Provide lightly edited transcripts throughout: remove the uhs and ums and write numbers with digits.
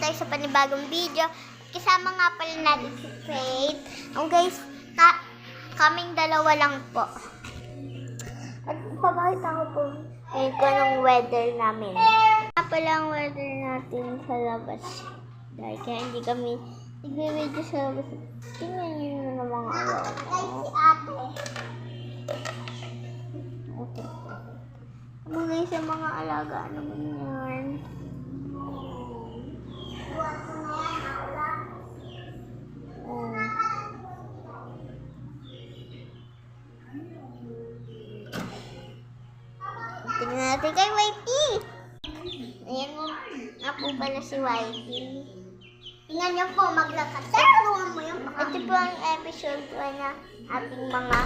tayo sa panibagong video. Kasama nga pala natin si Faith. Guys, kaming dalawa lang po. At papakita ko po ngayon ko ng weather namin. Nga pala ang weather natin sa labas. Dahil kaya hindi kami nag-video sa labas. Tingnan nyo na ng mga araw. Guys, si ate. Bagay sa mga alaga naman yan. Tingnan natin kay Whitey. Ayan nga po pala si Whitey. Tingnan niyo po, maglakad. Tulungan mo yung ito po ang episode 1 na ating mga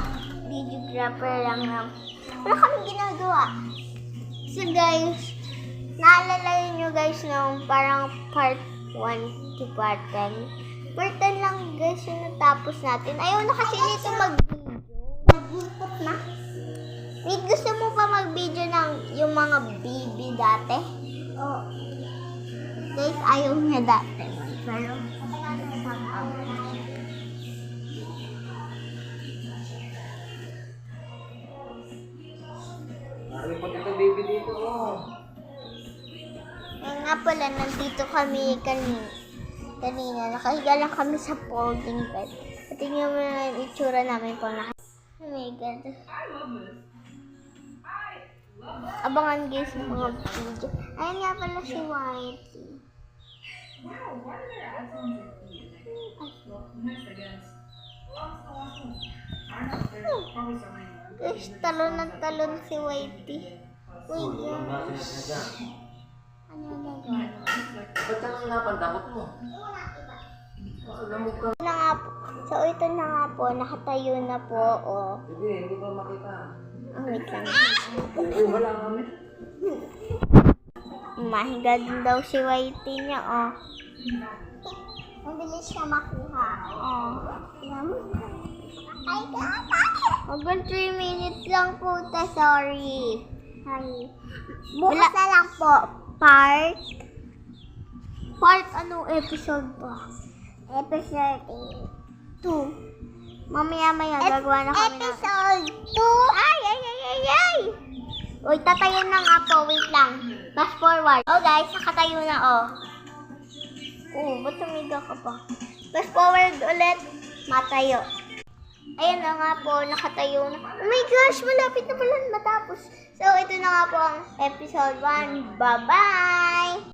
videographer lang na wala kaming ginagawa. So guys, naalala niyo guys nung parang part 1 to part 10. Part 10 lang guys yung natapos natin. Ayaw na kasi nito mag-video. Nag-ikot na. Wait, gusto mo pa mag-video ng yung mga baby dati? Oo. Guys, ayaw niya dati. Pero, Ay, pati ito baby dito, oh. nga pala, nandito kami kanina. Nakahiga lang kami sa folding bed. At tingnan mo na yung itsura namin po. Oh my God. Abangan guys ng mga video. Ayan nga pala si Whitey. Guys, talon ng talon si Whitey. Uy, guys. Ano na gano'n? Ba't ka nang napandakot mo? Lamog ka. Na nga po. So, ito na nga po. Nakatayo na po. Oh. Hindi ko makita. Wait lang. Oo, wala kami. Mahiga din daw si Whitey niya, oh. Mabilis siya makuha. Oh. Ay, hanggang 3 minutes lang po, sorry. Hi. Bukas na lang po. Part anong episode po? Episode 2. Mamaya gagawa na kami ng episode 2. Ay. Uy, tatayo na nga po. Wait lang. Fast forward. Oh guys, nakatayo na oh. Oh, ba't tumiga ka pa? Fast forward ulit. Matayo. Ayan na nga po, nakatayo na. Oh my gosh, malapit na pala matapos. So, ito na nga po ang episode 1. Bye-bye!